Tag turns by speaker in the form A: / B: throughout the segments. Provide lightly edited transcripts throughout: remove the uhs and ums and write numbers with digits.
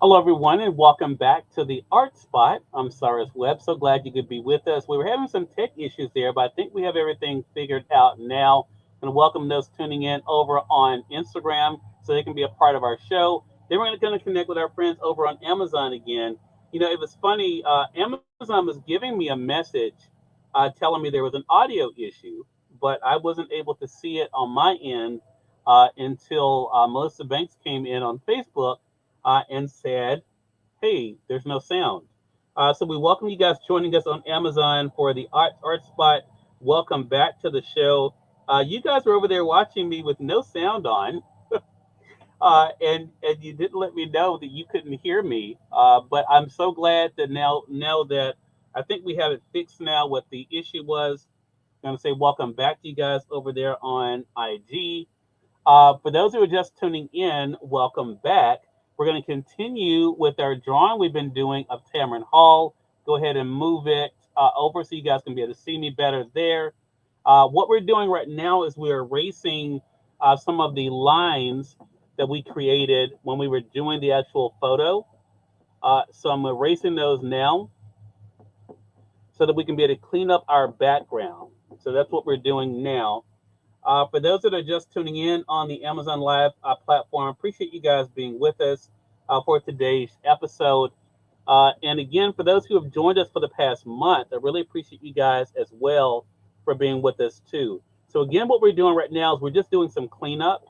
A: Hello, everyone, and welcome back to the Art Spot. I'm Cyrus Webb. So glad you could be with us. We were having some tech issues there, but I think we have everything figured out now. And welcome those tuning in over on Instagram so they can be a part of our show. Then we're going to connect with our friends over on Amazon again. You know, it was funny. Amazon was giving me a message telling me there was an audio issue, but I wasn't able to see it on my end until Melissa Banks came in on Facebook and said, "Hey, there's no sound." So we welcome you guys joining us on Amazon for the Art Spot. Welcome back to the show. You guys were over there watching me with no sound on, and you didn't let me know that you couldn't hear me. But I'm so glad that now that I think we have it fixed now. What the issue was, I'm gonna say welcome back to you guys over there on IG. For those who are just tuning in, welcome back. We're going to continue with our drawing we've been doing of Tamron Hall. Go ahead and move it over so you guys can be able to see me better there. What we're doing right now is we're erasing some of the lines that we created when we were doing the actual photo. So I'm erasing those now so that we can be able to clean up our background. So that's what we're doing now. For those that are just tuning in on the Amazon Live platform, appreciate you guys being with us for today's episode. And again, for those who have joined us for the past month, I really appreciate you guys as well for being with us too. So again, what we're doing right now is we're just doing some cleanup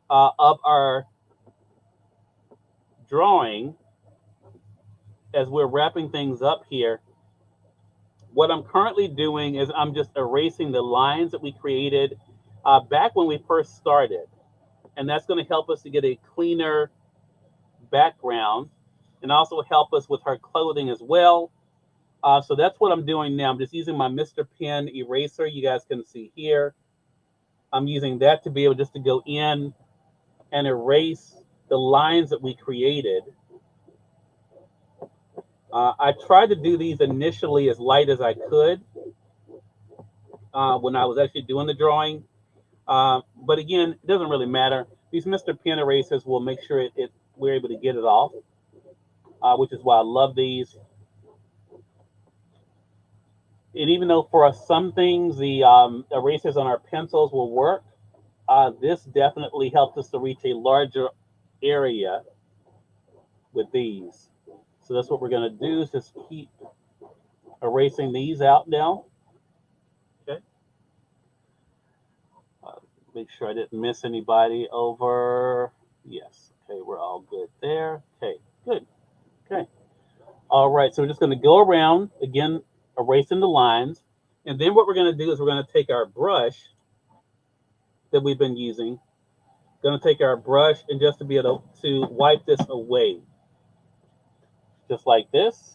A: of our drawing as we're wrapping things up here. What I'm currently doing is I'm just erasing the lines that we created back when we first started. And that's going to help us to get a cleaner background and also help us with her clothing as well. So that's what I'm doing now. I'm just using my Mr. Pen eraser. You guys can see here. I'm using that to be able just to go in and erase the lines that we created. I tried to do these initially as light as I could when I was actually doing the drawing. But again, it doesn't really matter. These Mr. Pen erasers will make sure we're able to get it off, which is why I love these. And even though for some things the erasers on our pencils will work, this definitely helps us to reach a larger area with these. So that's what we're going to do is just keep erasing these out now. Okay. Make sure I didn't miss anybody over. Yes. Okay, we're all good there. Okay, good. Okay. All right, so we're just going to go around again, erasing the lines. And then what we're going to do is we're going to take our brush that we've been using, going to take our brush and just to be able to wipe this away. Just like this.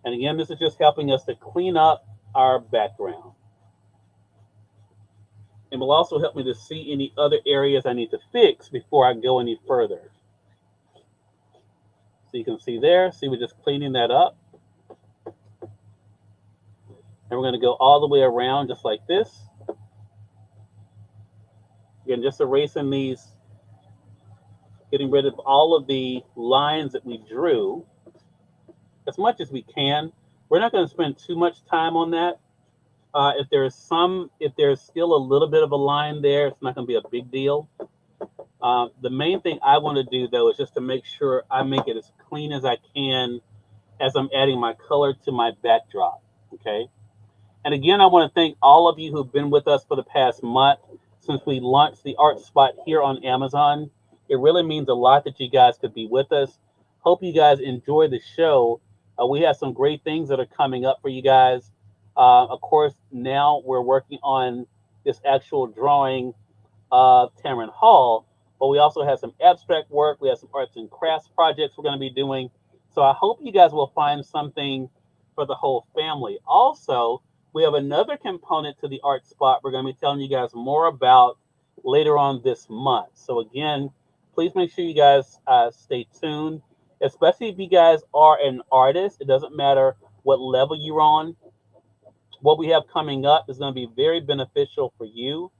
A: And again, this is just helping us to clean up our background. And will also help me to see any other areas I need to fix before I go any further. So you can see there, see we're just cleaning that up. And we're going to go all the way around just like this. Again, just erasing these, getting rid of all of the lines that we drew as much as we can. We're not going to spend too much time on that. If there's still a little bit of a line there, it's not going to be a big deal. The main thing I want to do, though, is just to make sure I make it as clean as I can as I'm adding my color to my backdrop, okay? And again, I want to thank all of you who've been with us for the past month since we launched the Art Spot here on Amazon. It really means a lot that you guys could be with us. Hope you guys enjoy the show. We have some great things that are coming up for you guys. Of course, now we're working on this actual drawing of Tamron Hall, but we also have some abstract work. We have some arts and crafts projects we're going to be doing. So I hope you guys will find something for the whole family. Also, we have another component to the Art Spot we're going to be telling you guys more about later on this month. So again, please make sure you guys stay tuned, especially if you guys are an artist. It doesn't matter what level you're on. What we have coming up is going to be very beneficial for you.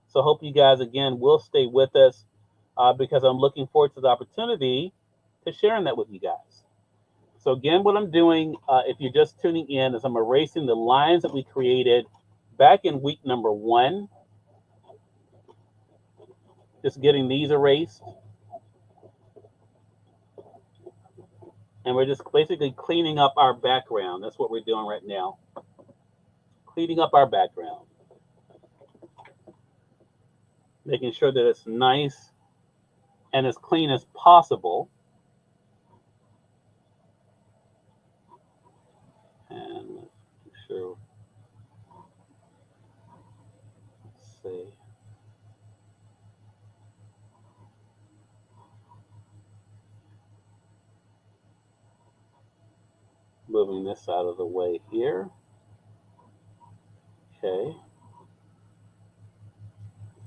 A: So hope you guys, again, will stay with us because I'm looking forward to the opportunity to sharing that with you guys. So again, what I'm doing, if you're just tuning in, is I'm erasing the lines that we created back in week number 1. Just getting these erased. And we're just basically cleaning up our background. That's what we're doing right now. Cleaning up our background. Making sure that it's nice and as clean as possible. And make sure, let's see. Moving this out of the way here. Okay.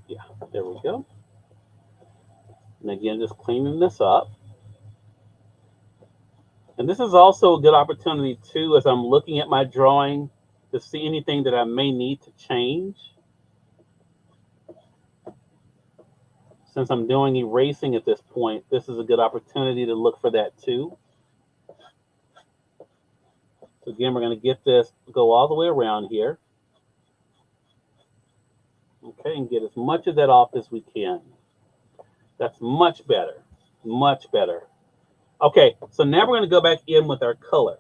A: Yeah, there we go. And again, just cleaning this up. And this is also a good opportunity too, as I'm looking at my drawing, to see anything that I may need to change. Since I'm doing erasing at this point, this is a good opportunity to look for that too. So again, we're going to get this, go all the way around here. Okay, and get as much of that off as we can. That's much better, much better. Okay, so now we're going to go back in with our color.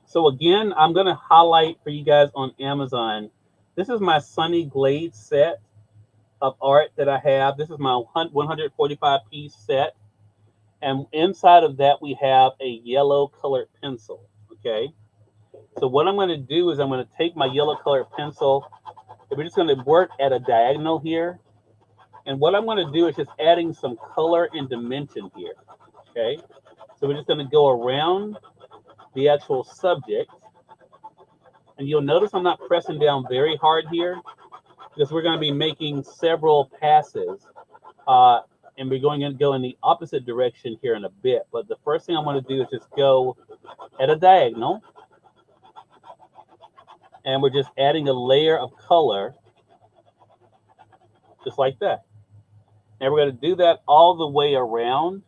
A: So again, I'm going to highlight for you guys on Amazon. This is my Sunny Glade set of art that I have. This is my 145-piece set. And inside of that, we have a yellow colored pencil, okay? So what I'm going to do is I'm going to take my yellow colored pencil, and we're just going to work at a diagonal here. And what I'm going to do is just adding some color and dimension here, okay? So we're just going to go around the actual subject. And you'll notice I'm not pressing down very hard here, because we're going to be making several passes. And we're going to go in the opposite direction here in a bit. But the first thing I want to do is just go at a diagonal. And we're just adding a layer of color, just like that. And we're going to do that all the way around.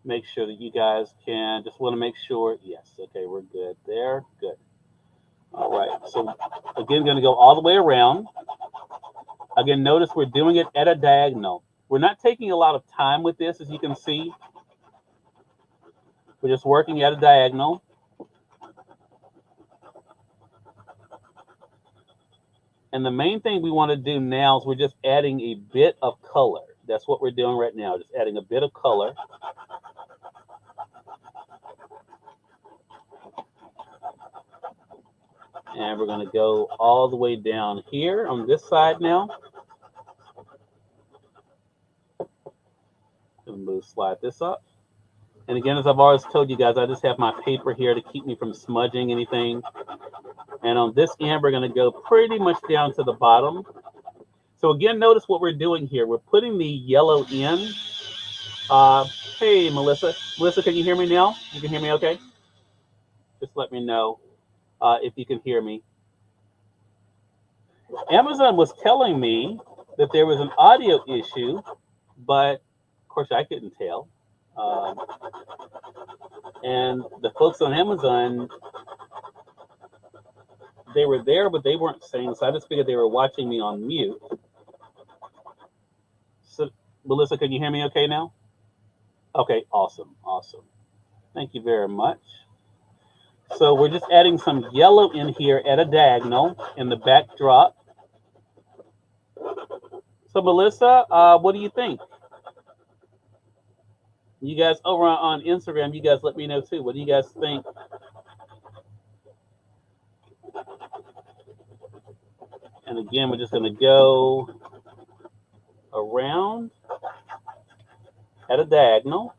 A: Make sure that you guys can, just want to make sure, yes, okay, we're good there, good. All right, so again, going to go all the way around. Again, notice we're doing it at a diagonal. We're not taking a lot of time with this, as you can see. We're just working at a diagonal. And the main thing we want to do now is we're just adding a bit of color. That's what we're doing right now, just adding a bit of color. And we're going to go all the way down here on this side now. Slide this up. And again, as I've always told you guys, I just have my paper here to keep me from smudging anything. And on this end, we're going to go pretty much down to the bottom. So again, notice what we're doing here. We're putting the yellow in. Hey, Melissa. Melissa, can you hear me now? You can hear me okay? Just let me know if you can hear me. Amazon was telling me that there was an audio issue, but of course I couldn't tell. And the folks on Amazon, they were there, but they weren't saying, so I just figured they were watching me on mute. So, Melissa, can you hear me okay now? Okay, awesome, awesome. Thank you very much. So we're just adding some yellow in here at a diagonal in the backdrop. So Melissa, what do you think? You guys over on Instagram, you guys let me know too. What do you guys think? And again, we're just going to go around at a diagonal.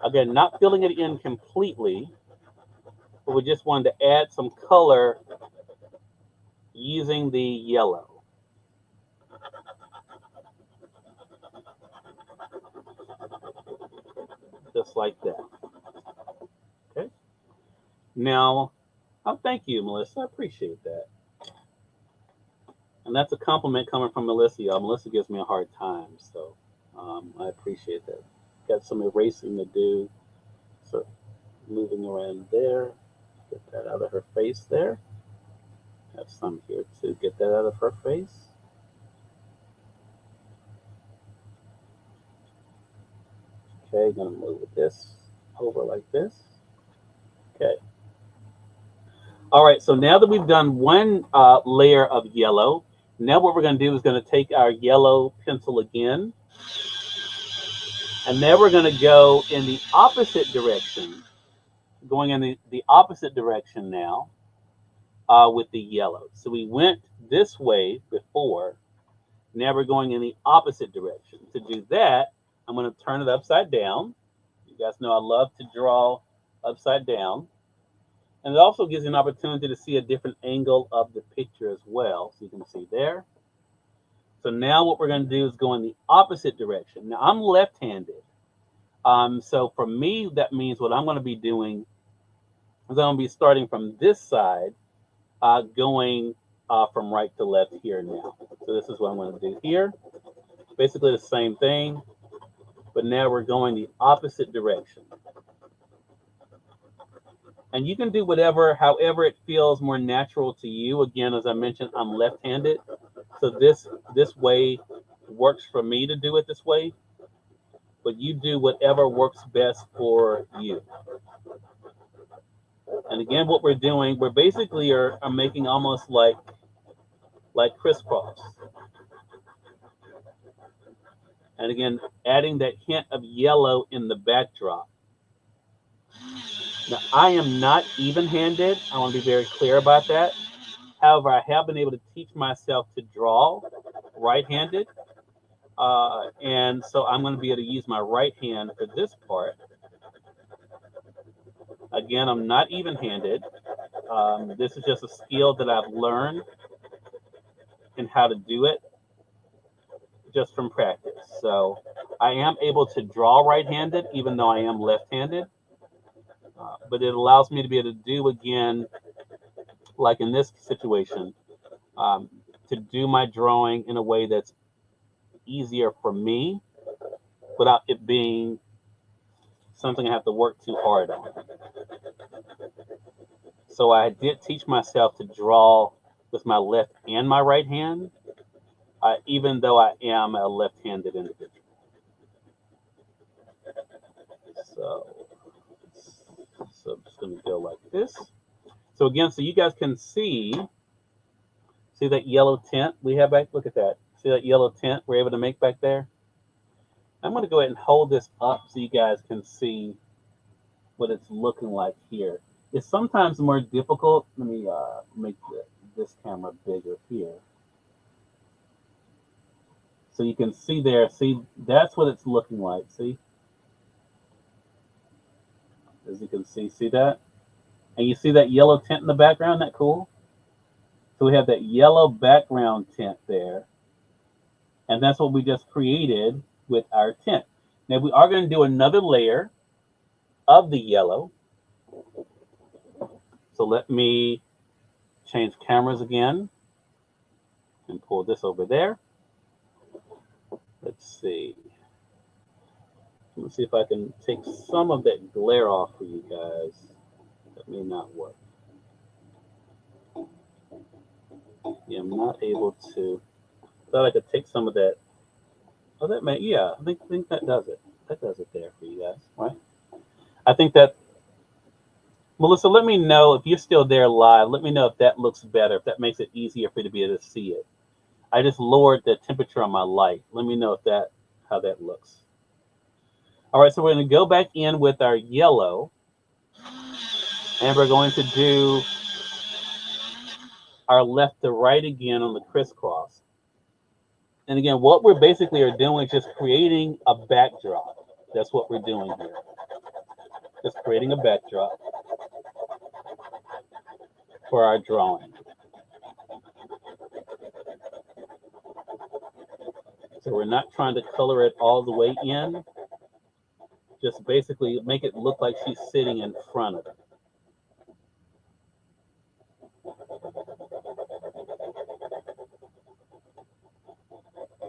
A: Again, not filling it in completely, but we just wanted to add some color using the yellow. Just like that. Okay. Now, oh, thank you, Melissa. I appreciate that. And that's a compliment coming from Melissa, y'all. Melissa gives me a hard time, so I appreciate that. Got some erasing to do. So moving around there, get that out of her face there. Have some here too. Get that out of her face. Okay, gonna move this over like this. Okay. All right, so now that we've done one layer of yellow, now what we're gonna do is gonna take our yellow pencil again, and now we're gonna go in the opposite direction, going in the opposite direction now with the yellow. So we went this way before, now we're going in the opposite direction. To do that, I'm gonna turn it upside down. You guys know I love to draw upside down. And it also gives you an opportunity to see a different angle of the picture as well. So you can see there. So now what we're going to do is go in the opposite direction. Now I'm left-handed. So for me, that means what I'm going to be doing is I'm going to be starting from this side, going from right to left here now. So this is what I'm going to do here. Basically the same thing, but now we're going the opposite direction. And you can do whatever, however it feels more natural to you. Again, as I mentioned, I'm left-handed. So this way works for me to do it this way. But you do whatever works best for you. And again, what we're doing, we're basically are making almost like crisscross. And again, adding that hint of yellow in the backdrop. Now, I am not even-handed. I want to be very clear about that. However, I have been able to teach myself to draw right-handed. And so I'm going to be able to use my right hand for this part. Again, I'm not even-handed. This is just a skill that I've learned and how to do it just from practice. So I am able to draw right-handed, even though I am left-handed. But it allows me to be able to do, again, like in this situation, to do my drawing in a way that's easier for me without it being something I have to work too hard on. So I did teach myself to draw with my left and my right hand, even though I am a left-handed individual. So I'm just going to go like this. So again, so you guys can see that yellow tint we have back? Look at that. See that yellow tint we're able to make back there? I'm going to go ahead and hold this up so you guys can see what it's looking like here. It's sometimes more difficult. Let me make this camera bigger here. So you can see there, see, that's what it's looking like, see? As you can see that? And you see that yellow tint in the background, isn't that cool? So we have that yellow background tint there. And that's what we just created with our tint. Now we are going to do another layer of the yellow. So let me change cameras again and pull this over there. Let's see. Let me see if I can take some of that glare off for you guys. That may not work. Yeah, I'm not able to. Thought I could take some of that. Oh, that may, yeah, I think that does it. That does it there for you guys, right? I think that, Melissa, let me know if you're still there live. Let me know if that looks better, if that makes it easier for you to be able to see it. I just lowered the temperature on my light. Let me know if how that looks. All right, so we're going to go back in with our yellow, and we're going to do our left to right again on the crisscross. And again, what we're basically are doing is just creating a backdrop. That's what we're doing here. Just creating a backdrop for our drawing. So we're not trying to color it all the way in. Just basically make it look like she's sitting in front of it.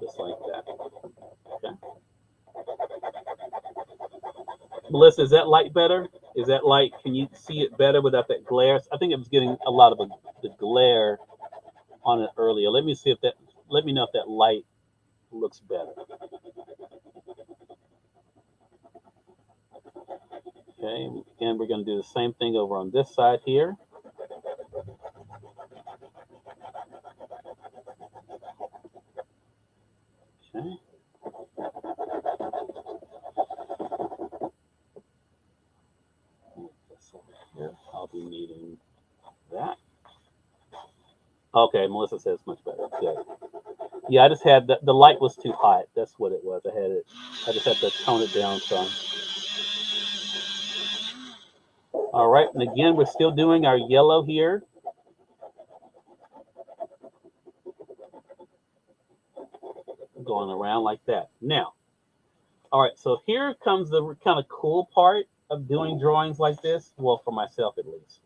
A: Just like that. Okay. Melissa, is that light better? Is that light? Can you see it better without that glare? I think it was getting a lot of the glare on it earlier. Let me see if that. Let me know if that light looks better. Okay, again, we're going to do the same thing over on this side here. Okay. Here, I'll be needing that. Okay, Melissa says much better. Good. Yeah, I just had the light was too hot. That's what it was. I just had to tone it down some. All right, and again, we're still doing our yellow here. Going around like that. Now, all right, so here comes the kind of cool part of doing drawings like this. Well, for myself at least.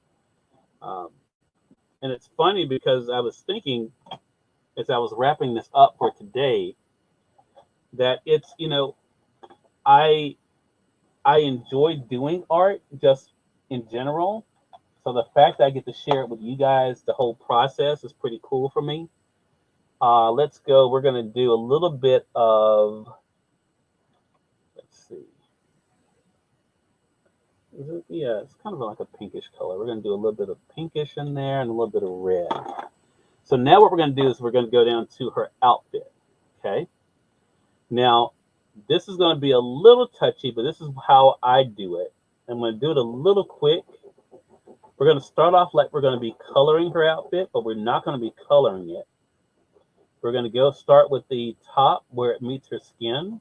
A: And it's funny because I was thinking as I was wrapping this up for today that it's, I enjoy doing art just in general. So the fact that I get to share it with you guys, the whole process is pretty cool for me. Let's go. We're going to do a little bit of, let's see. Yeah, it's kind of like a pinkish color. We're going to do a little bit of pinkish in there and a little bit of red. So now what we're going to do is we're going to go down to her outfit. Okay. Now, this is going to be a little touchy, but this is how I do it. I'm going to do it a little quick. We're going to start off like we're going to be coloring her outfit, but we're not going to be coloring it. We're going to start with the top where it meets her skin.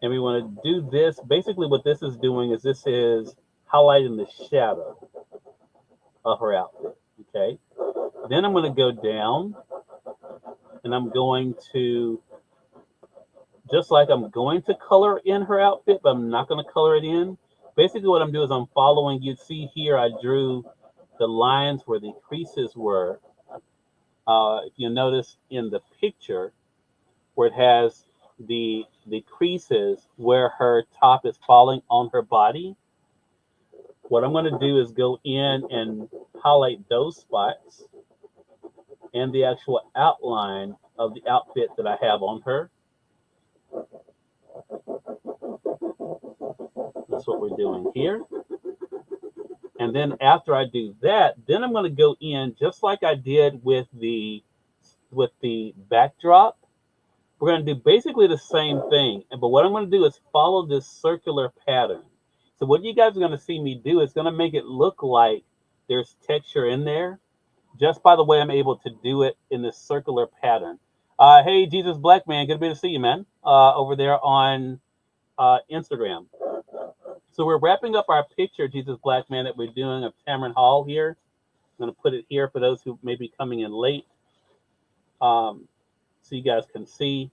A: And we want to do this. Basically, what this is doing is this is highlighting the shadow of her outfit. Okay. Then I'm going to go down and I'm going to, just like I'm going to color in her outfit, but I'm not going to color it in. Basically, what I'm doing is I'm following. You see here, I drew the lines where the creases were. If you notice in the picture where it has the creases where her top is falling on her body, what I'm going to do is go in and highlight those spots and the actual outline of the outfit that I have on her. That's what we're doing here. And then after I do that, then I'm going to go in just like I did with the backdrop. We're going to do basically the same thing. But what I'm going to do is follow this circular pattern. So what you guys are going to see me do is going to make it look like there's texture in there just by the way I'm able to do it in this circular pattern. Hey, Jesus Black Man, good to see you, man, over there on Instagram. So we're wrapping up our picture, Jesus Black Man, that we're doing of Tamron Hall here. I'm going to put it here for those who may be coming in late, so you guys can see.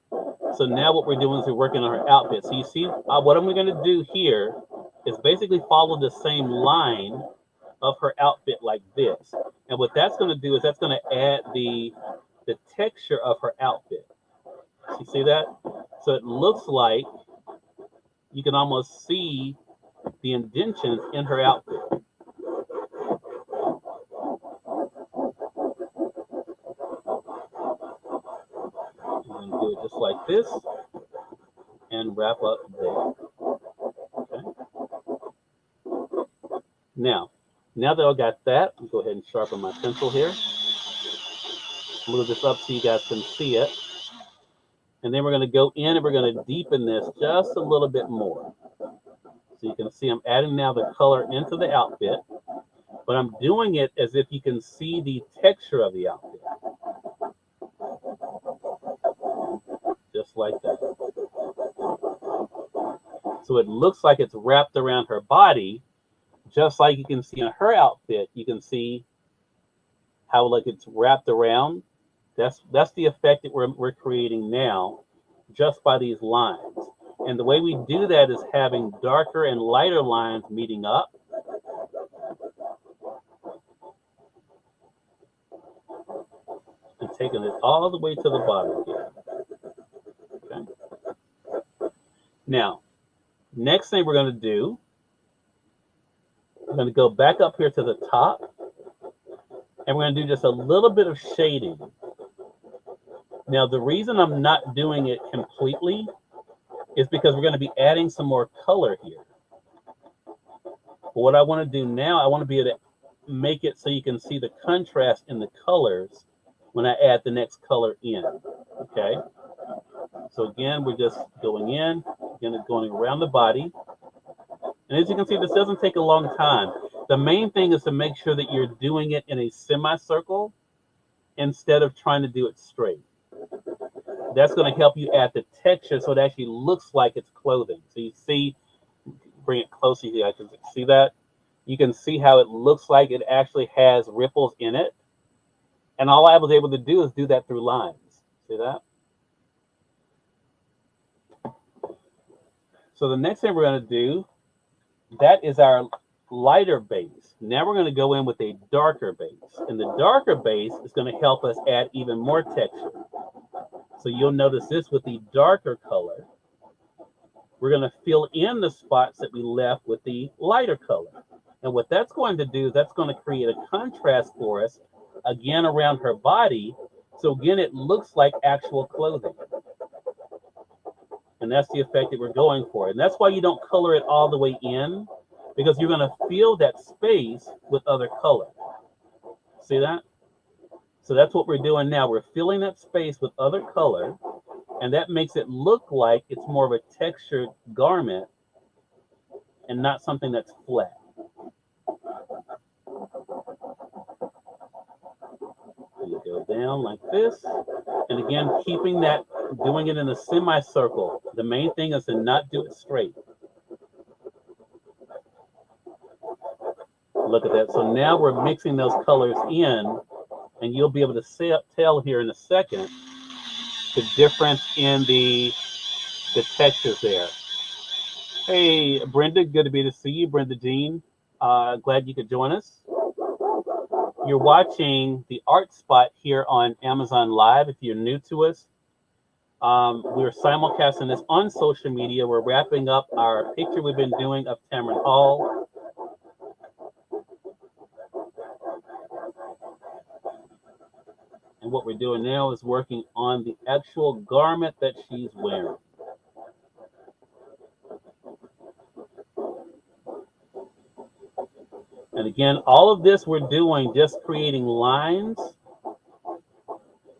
A: So now what we're doing is we're working on her outfit. So you see what I'm going to do here is basically follow the same line of her outfit like this. And what that's going to do is that's going to add the texture of her outfit. You see that? So it looks like you can almost see the indentions in her outfit. I'm going to do it just like this and wrap up there. Okay. Now that I got that, I'll go ahead and sharpen my pencil here. Move this up so you guys can see it. And then we're going to go in and we're going to deepen this just a little bit more. So you can see I'm adding now the color into the outfit, but I'm doing it as if you can see the texture of the outfit. Just like that. So it looks like it's wrapped around her body, just like you can see in her outfit. You can see how like it's wrapped around. That's the effect that we're creating now just by these lines. And the way we do that is having darker and lighter lines meeting up. And taking it all the way to the bottom here. Okay. Now, Next thing we're going to do, we're going to go back up here to the top, and we're going to do just a little bit of shading. Now, the reason I'm not doing it completely is because we're going to be adding some more color here. But what I want to do now, I want to be able to make it so you can see the contrast in the colors when I add the next color in. Okay? So again, we're just going in, again, it's going around the body. And as you can see, this doesn't take a long time. The main thing is to make sure that you're doing it in a semicircle instead of trying to do it straight. That's going to help you add the texture so it actually looks like it's clothing. So you see, bring it closer here, I can see that. You can see how it looks like it actually has ripples in it. And all I was able to do is do that through lines. See that? So the next thing we're going to do, that is our lighter base. Now we're going to go in with a darker base. And the darker base is going to help us add even more texture. So you'll notice this with the darker color. We're going to fill in the spots that we left with the lighter color. And what that's going to do is that's going to create a contrast for us, again, around her body. So again, it looks like actual clothing. And that's the effect that we're going for. And that's why you don't color it all the way in, because you're going to fill that space with other color. See that? So that's what we're doing now. We're filling that space with other color, and that makes it look like it's more of a textured garment and not something that's flat. You go down like this, and again, keeping that, doing it in a semicircle. The main thing is to not do it straight. Look at that. So now we're mixing those colors in, and you'll be able to tell here in a second the difference in the textures there. Hey, Brenda, good to see you, Brenda Jean. Glad you could join us. You're watching the Art Spot here on Amazon Live. If you're new to us, we're simulcasting this on social media. We're wrapping up our picture we've been doing of Tamron Hall. And what we're doing now is working on the actual garment that she's wearing. And again, all of this we're doing just creating lines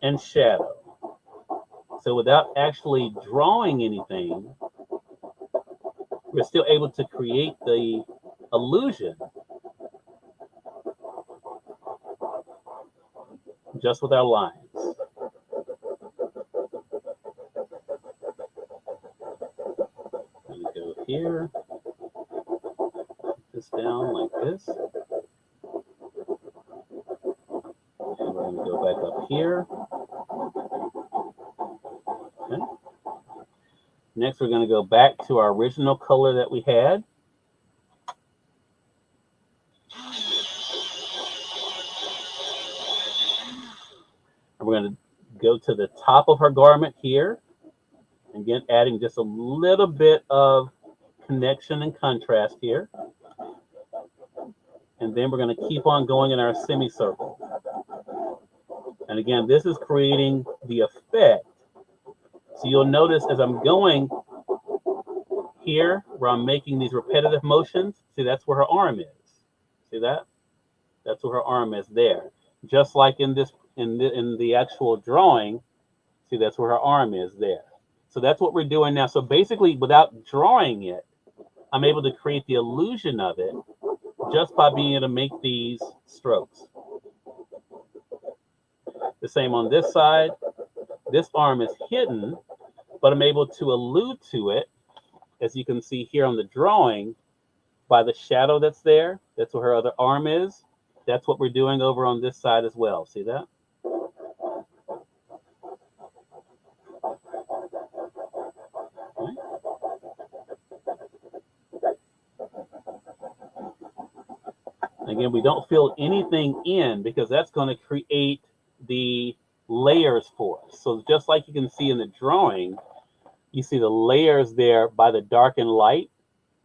A: and shadow. So without actually drawing anything, we're still able to create the illusion just with our lines. We go here, put this down like this. And we're going to go back up here. Okay. Next, we're going to go back to our original color that we had. And we're going to go to the top of her garment here. Again, adding just a little bit of connection and contrast here. And then we're going to keep on going in our semicircle. And again, this is creating the effect. So you'll notice as I'm going here, where I'm making these repetitive motions, see, that's where her arm is. See that? That's where her arm is there. Just like in this, in the actual drawing, see, that's where her arm is there. So that's what we're doing now. So basically, without drawing it, I'm able to create the illusion of it just by being able to make these strokes. The same on this side. This arm is hidden, but I'm able to allude to it, as you can see here on the drawing, by the shadow that's there. That's where her other arm is. That's what we're doing over on this side as well. See that? Okay. Again, we don't fill anything in because that's going to create the layers for us. So just like you can see in the drawing, you see the layers there by the dark and light.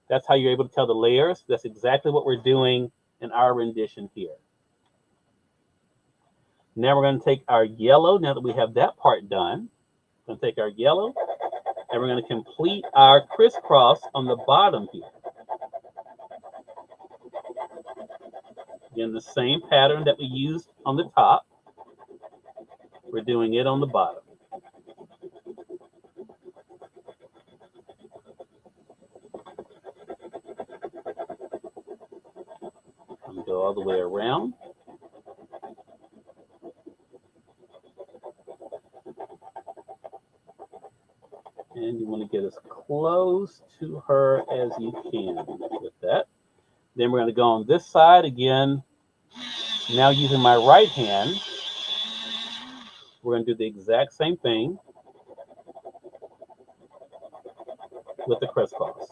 A: That's how you're able to tell the layers. That's exactly what we're doing in our rendition here. Now we're going to take our yellow, now that we have that part done, we're going to take our yellow and we're going to complete our crisscross on the bottom here. Again, the same pattern that we used on the top, we're doing it on the bottom. And go all the way around. And you want to get as close to her as you can with that. Then we're going to go on this side again. Now using my right hand, we're going to do the exact same thing with the crisscross.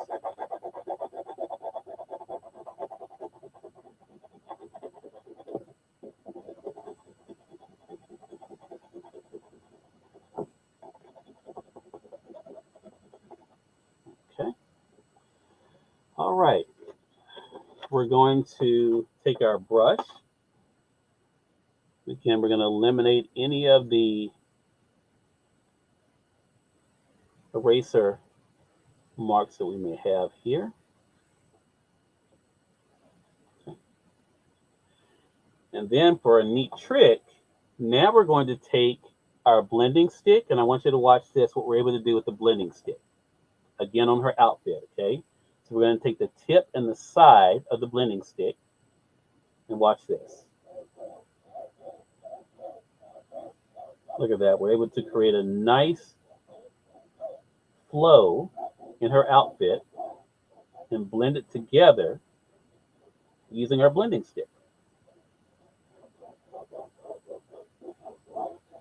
A: Okay. All right. We're going to take our brush. Again, we're going to eliminate any of the eraser marks that we may have here. Okay. And then for a neat trick, now we're going to take our blending stick, and I want you to watch this, what we're able to do with the blending stick. Again, on her outfit, okay? So we're going to take the tip and the side of the blending stick, and watch this. Look at that. We're able to create a nice flow in her outfit and blend it together using our blending stick.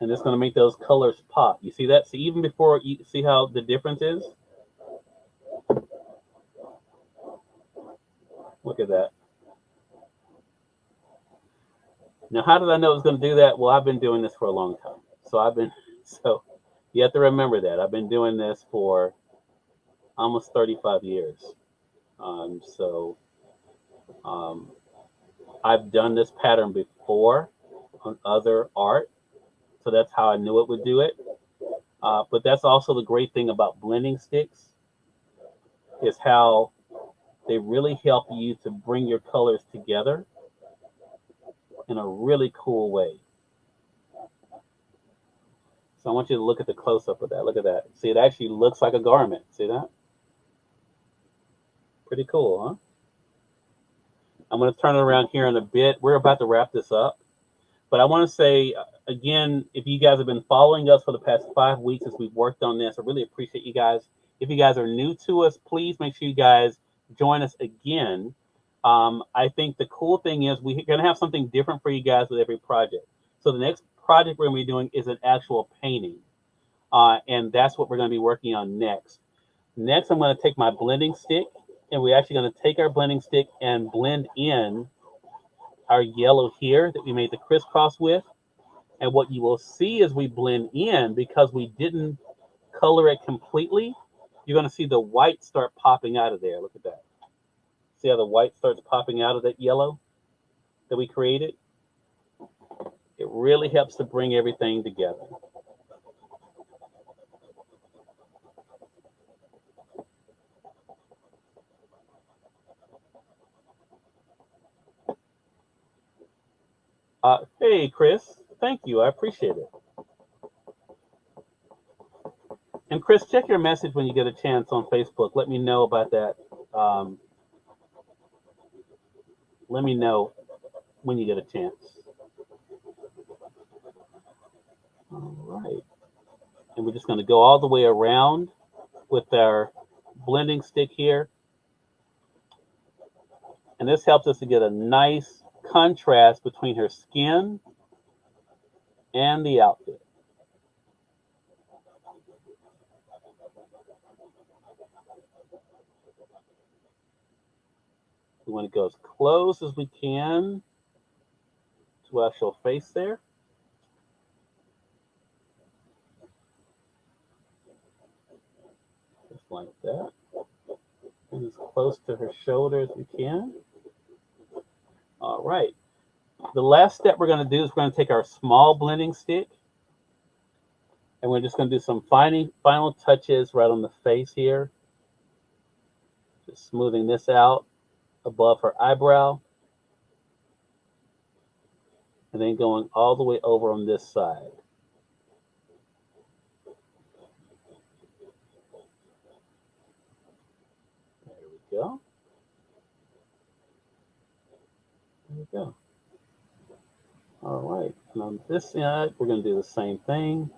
A: And it's going to make those colors pop. You see that? See, even before you see how the difference is? Look at that. Now, how did I know it was going to do that? Well, I've been doing this for a long time. So you have to remember that. I've been doing this for almost 35 years. I've done this pattern before on other art. So that's how I knew it would do it. But that's also the great thing about blending sticks, is how they really help you to bring your colors together in a really cool way. So I want you to look at the close-up of that. Look at that. See, it actually looks like a garment. See that? Pretty cool, huh? I'm going to turn it around here in a bit. We're about to wrap this up. But I want to say, again, if you guys have been following us for the past 5 weeks as we've worked on this, I really appreciate you guys. If you guys are new to us, please make sure you guys join us again. I think the cool thing is we're going to have something different for you guys with every project. So the next project we're going to be doing is an actual painting. And that's what we're going to be working on next. Next, I'm going to take my blending stick, and we're actually going to take our blending stick and blend in our yellow here that we made the crisscross with. And what you will see as we blend in, because we didn't color it completely, you're going to see the white start popping out of there. Look at that. See how the white starts popping out of that yellow that we created? It really helps to bring everything together. Hey, Chris. Thank you. I appreciate it. And Chris, check your message when you get a chance on Facebook. Let me know about that. Let me know when you get a chance. All right. And we're just going to go all the way around with our blending stick here. And this helps us to get a nice contrast between her skin and the outfit. We want to go as close as we can to our actual face there. Just like that. And as close to her shoulder as we can. All right. The last step we're going to do is we're going to take our small blending stick, and we're just going to do some final touches right on the face here. Just smoothing this out above her eyebrow. And then going all the way over on this side. There we go. There we go. All right. And on this side, we're going to do the same thing.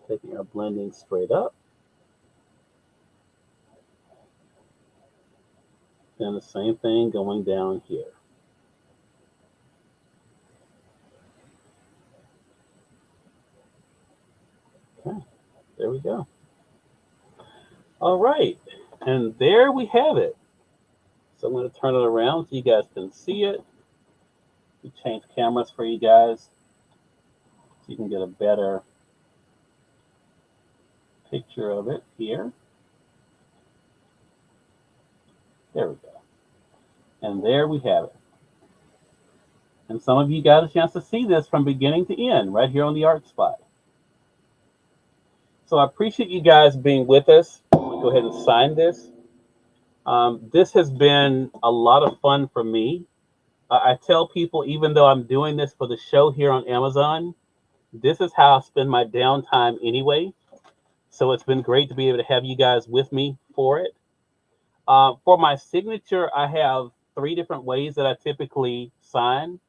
A: Taking our blending straight up. And the same thing going down here. Okay, there we go. All right, and there we have it. So I'm going to turn it around so you guys can see it. We change cameras for you guys so you can get a better picture of it here. There we go. And there we have it. And some of you got a chance to see this from beginning to end right here on the Art Spot. So I appreciate you guys being with us. I'm going to go ahead and sign this. This has been a lot of fun for me. I tell people, even though I'm doing this for the show here on Amazon, this is how I spend my downtime anyway. So it's been great to be able to have you guys with me for it. For my signature, I have 3 different ways that I typically sign.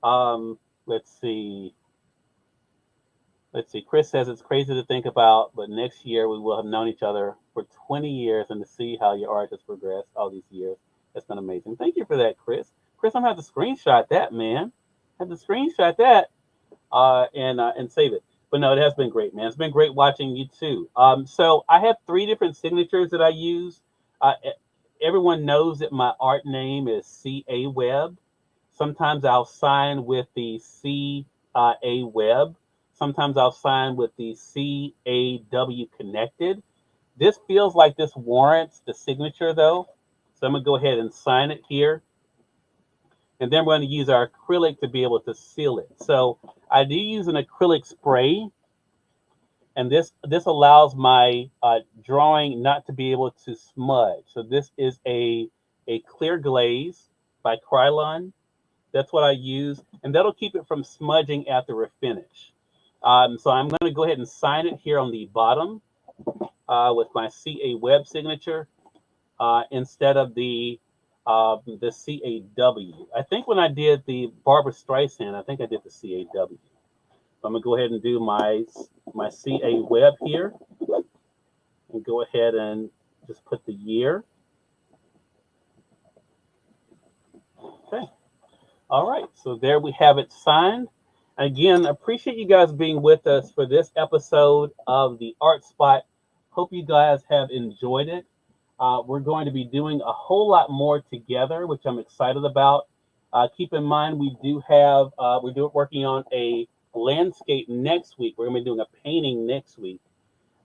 A: Let's see. Chris says it's crazy to think about, but next year we will have known each other for 20 years, and to see how your art has progressed all these years, that's been amazing. Thank you for that, Chris. Chris, I'm gonna have to screenshot that, man. I have to screenshot that and save it. But no, it has been great, man. It's been great watching you too. So I have 3 different signatures that I use. Everyone knows that my art name is C.A. Webb. Sometimes I'll sign with the C.A. Webb. Sometimes I'll sign with the C.A.W. connected. This feels like this warrants the signature though. So I'm gonna go ahead and sign it here. And then we're going to use our acrylic to be able to seal it. So I do use an acrylic spray. And this allows my drawing not to be able to smudge. So this is a clear glaze by Krylon. That's what I use. And that'll keep it from smudging after we're finished. So I'm going to go ahead and sign it here on the bottom with my C.A. Webb signature instead of the C.A.W. I think when I did the Barbara Streisand, I think I did the C.A.W. I'm going to go ahead and do my C.A. Webb here and go ahead and just put the year. Okay. All right. So there we have it signed. Again, appreciate you guys being with us for this episode of the Art Spot. Hope you guys have enjoyed it. We're going to be doing a whole lot more together, which I'm excited about. Keep in mind, we're working on a landscape next week. We're going to be doing a painting next week.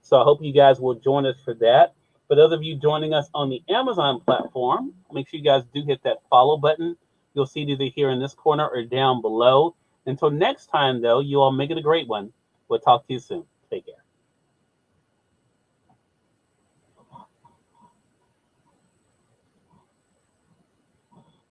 A: So I hope you guys will join us for that. For those of you joining us on the Amazon platform, make sure you guys do hit that follow button. You'll see it either here in this corner or down below. Until next time, though, you all make it a great one. We'll talk to you soon. Take care.